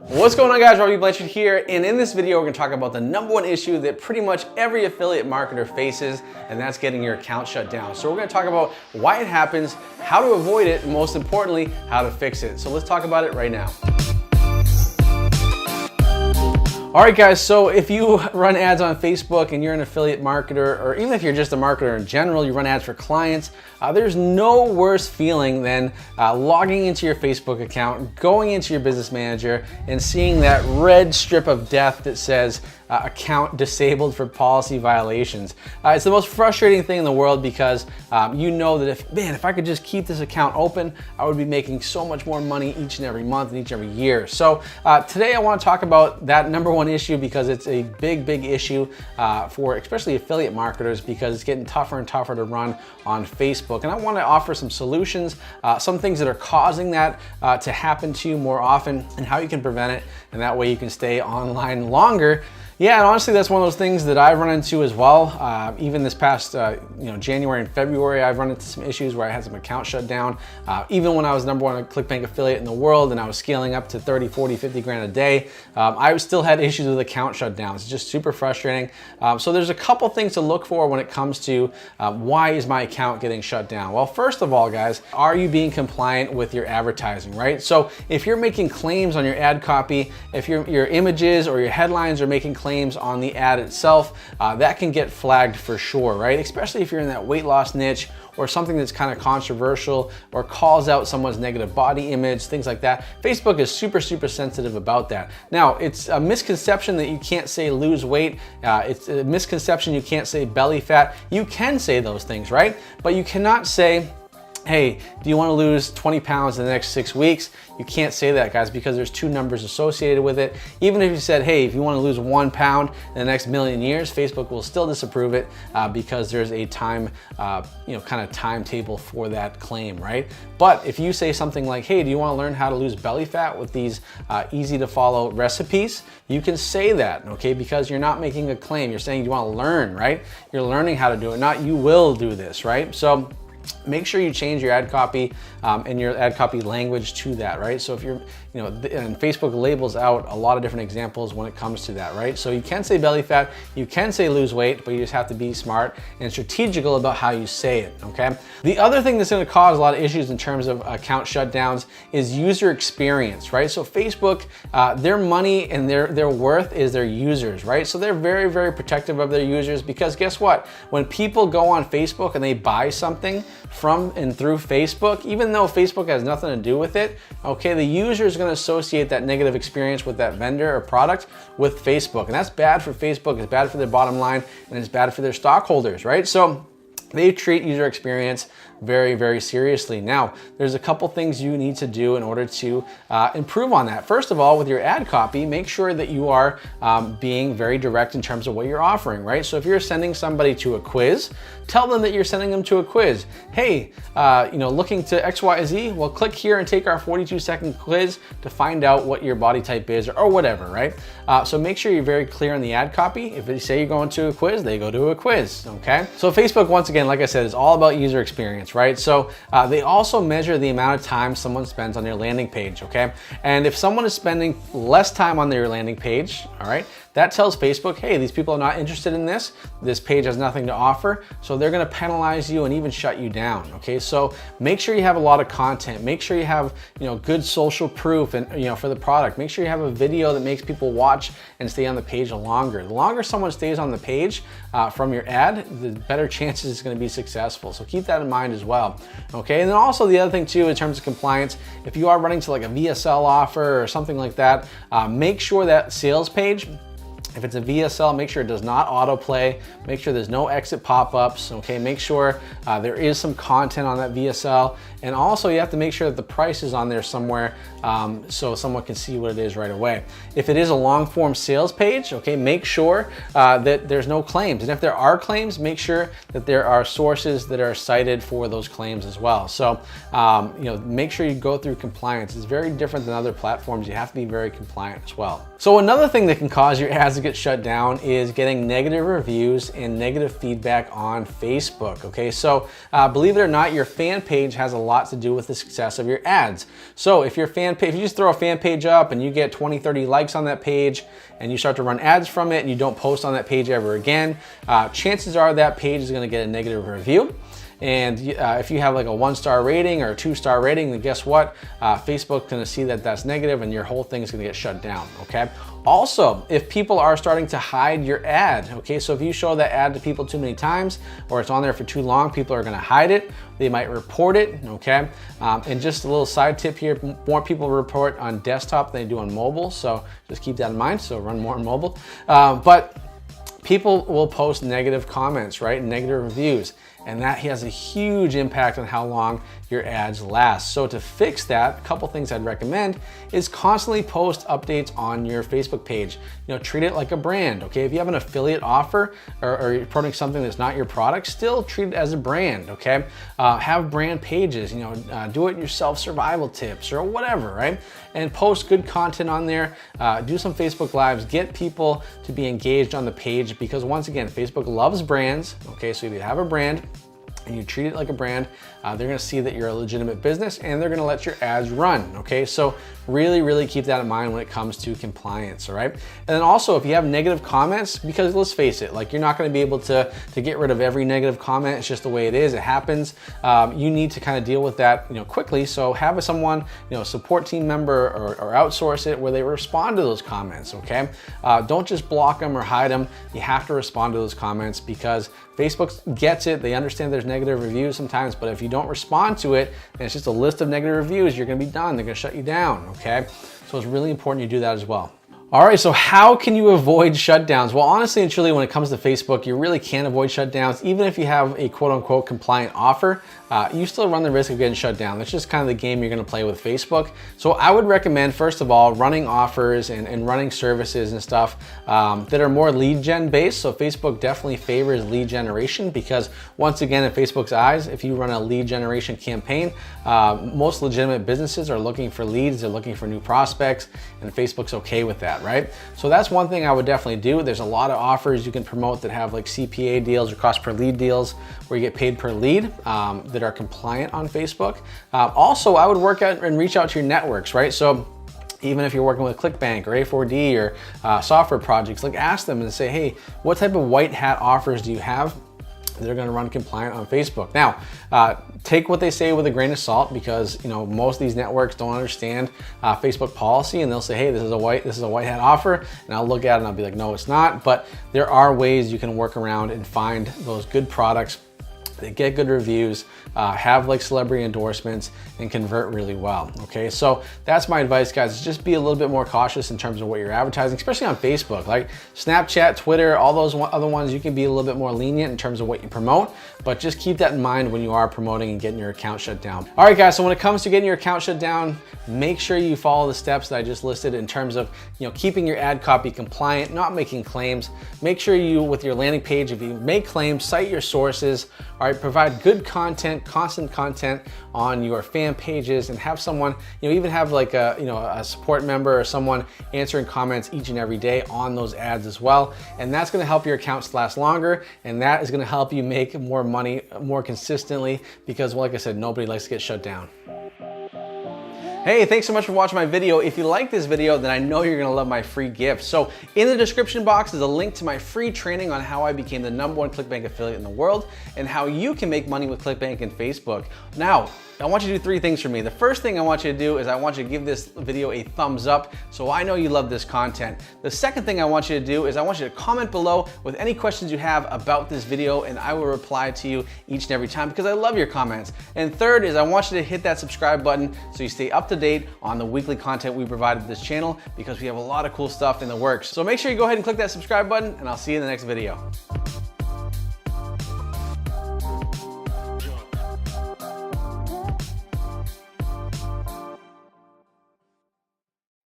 What's going on, guys? Robby Blanchard here, and in this video we're going to talk about the number one issue that pretty much every affiliate marketer faces, and that's getting your account shut down. So we're going to talk about why it happens, how to avoid it, and most importantly, how to fix it. So let's talk about it right now. All right, guys, so if you run ads on Facebook and you're an affiliate marketer, or even if you're just a marketer in general, you run ads for clients, there's no worse feeling than logging into your Facebook account, going into your business manager, and seeing that red strip of death that says account disabled for policy violations. It's the most frustrating thing in the world because you know that if I could just keep this account open, I would be making so much more money each and every month and each and every year. So today I want to talk about that number one issue because it's a big issue for especially affiliate marketers because it's getting tougher and tougher to run on Facebook. And I want to offer some solutions, some things that are causing that to happen to you more often and how you can prevent it, and that way you can stay online longer. Yeah, and honestly, that's one of those things that I've run into as well. Even this past January and February, I've run into some issues where I had some accounts shut down. Even when I was number one ClickBank affiliate in the world and I was scaling up to 30, 40, 50 grand a day, I still had issues with account shutdowns. It's just super frustrating. So there's a couple things to look for when it comes to why is my account getting shut down? Well, first of all, guys, are you being compliant with your advertising, right? So if you're making claims on your ad copy, if your images or your headlines are making claims on the ad itself, that can get flagged for sure, right? Especially if you're in that weight loss niche or something that's kind of controversial or calls out someone's negative body image, things like that. Facebook is super sensitive about that. Now, it's a misconception that you can't say lose weight. It's a misconception you can't say belly fat. You can say those things, right? But you cannot say, hey, do you want to lose 20 pounds in the next 6 weeks? You can't say that, guys, because there's two numbers associated with it. Even if you said, hey, if you want to lose 1 pound in the next million years, Facebook will still disapprove it because there's a time, kind of timetable for that claim, right? But if you say something like, hey, do you want to learn how to lose belly fat with these easy to follow recipes? You can say that, okay? Because you're not making a claim. You're saying you want to learn, right? You're learning how to do it, not you will do this, right? So make sure you change your ad copy and your ad copy language to that, right? So if you're, and Facebook labels out a lot of different examples when it comes to that, right? So you can say belly fat, you can say lose weight, but you just have to be smart and strategical about how you say it, okay? The other thing that's gonna cause a lot of issues in terms of account shutdowns is user experience, right? So Facebook, their money and their worth is their users, right? So they're very protective of their users because guess what? When people go on Facebook and they buy something from and through Facebook, even though Facebook has nothing to do with it, okay, the user is going to associate that negative experience with that vendor or product with Facebook. And that's bad for Facebook, it's bad for their bottom line, and it's bad for their stockholders, right? So they treat user experience very seriously. Now, there's a couple things you need to do in order to improve on that. First of all, with your ad copy, make sure that you are being very direct in terms of what you're offering, right? So if you're sending somebody to a quiz, tell them that you're sending them to a quiz. Hey, looking to XYZ, well, click here and take our 42-second quiz to find out what your body type is or whatever, right? So make sure you're very clear on the ad copy. If they say you're going to a quiz, they go to a quiz, okay? So Facebook, once again, like I said, is all about user experience, right? So they also measure the amount of time someone spends on your landing page, okay? And if someone is spending less time on their landing page, all right, that tells Facebook, hey, these people are not interested in this. This page has nothing to offer. So they're gonna penalize you and even shut you down, okay? So make sure you have a lot of content. Make sure you have, good social proof and, for the product. Make sure you have a video that makes people watch and stay on the page longer. The longer someone stays on the page from your ad, the better chances it's gonna be successful. So keep that in mind as well, okay? And then also the other thing too, in terms of compliance, if you are running to like a VSL offer or something like that, make sure that sales page, if it's a VSL, make sure it does not autoplay. Make sure there's no exit pop-ups, okay? Make sure there is some content on that VSL. And also you have to make sure that the price is on there somewhere so someone can see what it is right away. If it is a long form sales page, okay, make sure that there's no claims. And if there are claims, make sure that there are sources that are cited for those claims as well. So, make sure you go through compliance. It's very different than other platforms. You have to be very compliant as well. So another thing that can cause your ads to get shut down is getting negative reviews and negative feedback on Facebook, okay? So believe it or not, your fan page has a lot to do with the success of your ads. So if your fan page, if you just throw a fan page up and you get 20, 30 likes on that page and you start to run ads from it and you don't post on that page ever again, chances are that page is gonna get a negative review. And if you have like a 1-star rating or a 2-star rating, then guess what? Facebook's gonna see that that's negative and your whole thing is gonna get shut down, okay? Also, if people are starting to hide your ad, okay? So if you show that ad to people too many times or it's on there for too long, people are gonna hide it. They might report it, okay? And just a little side tip here, more people report on desktop than they do on mobile. So just keep that in mind, so run more on mobile. But people will post negative comments, right? Negative reviews. And that has a huge impact on how long your ads last. So to fix that, a couple things I'd recommend is constantly post updates on your Facebook page. You know, treat it like a brand, okay? If you have an affiliate offer or you're promoting something that's not your product, still treat it as a brand, okay? Have brand pages, you know, do-it-yourself survival tips or whatever, right? And post good content on there. Do some Facebook Lives, get people to be engaged on the page because once again, Facebook loves brands, okay? So if you have a brand, and you treat it like a brand, they're gonna see that you're a legitimate business and they're gonna let your ads run, okay? So really keep that in mind when it comes to compliance, all right? And then also, if you have negative comments, because let's face it, like you're not gonna be able to get rid of every negative comment, it's just the way it is, it happens. You need to kind of deal with that, you know, quickly. So have someone, you know, support team member or outsource it where they respond to those comments, okay? Don't just block them or hide them. You have to respond to those comments because Facebook gets it. They understand there's negative reviews sometimes, but if you don't respond to it, and it's just a list of negative reviews, you're gonna be done. They're gonna shut you down, okay? So it's really important you do that as well. All right, so how can you avoid shutdowns? Well, honestly and truly, when it comes to Facebook, you really can't avoid shutdowns. Even if you have a quote unquote compliant offer, you still run the risk of getting shut down. That's just kind of the game you're gonna play with Facebook. So I would recommend, first of all, running offers and running services and stuff that are more lead gen based. So Facebook definitely favors lead generation because once again, in Facebook's eyes, if you run a lead generation campaign, most legitimate businesses are looking for leads, they're looking for new prospects, and Facebook's okay with that, right? So that's one thing I would definitely do. There's a lot of offers you can promote that have like CPA deals or cost per lead deals where you get paid per lead that are compliant on Facebook. Also, I would work out and reach out to your networks, right? So even if you're working with ClickBank or A4D or software projects, like ask them and say, hey, what type of white hat offers do you have that are gonna run compliant on Facebook? Now, take what they say with a grain of salt because you know most of these networks don't understand Facebook policy and they'll say, hey, this is a white hat offer, and I'll look at it and I'll be like, no, it's not. But there are ways you can work around and find those good products that get good reviews, have like celebrity endorsements, and convert really well, okay? So that's my advice, guys, just be a little bit more cautious in terms of what you're advertising, especially on Facebook. Like Snapchat, Twitter, all those other ones, you can be a little bit more lenient in terms of what you promote, but just keep that in mind when you are promoting and getting your account shut down. All right, guys, so when it comes to getting your account shut down, make sure you follow the steps that I just listed in terms of, you know, keeping your ad copy compliant, not making claims. Make sure you, with your landing page, if you make claims, cite your sources, all right, provide good content, constant content on your fan pages, and have someone, you know, even have like a support member or someone answering comments each and every day on those ads as well. And that's gonna help your accounts last longer, and that is gonna help you make more money more consistently because, well, like I said, nobody likes to get shut down. Hey, thanks so much for watching my video. If you like this video, then I know you're gonna love my free gift. So in the description box is a link to my free training on how I became the #1 ClickBank affiliate in the world and how you can make money with ClickBank and Facebook. Now, I want you to do 3 things for me. The first thing I want you to do is I want you to give this video a thumbs up so I know you love this content. The second thing I want you to do is I want you to comment below with any questions you have about this video, and I will reply to you each and every time because I love your comments. And third is I want you to hit that subscribe button so you stay up to date on the weekly content we provide to this channel because we have a lot of cool stuff in the works. So make sure you go ahead and click that subscribe button, and I'll see you in the next video.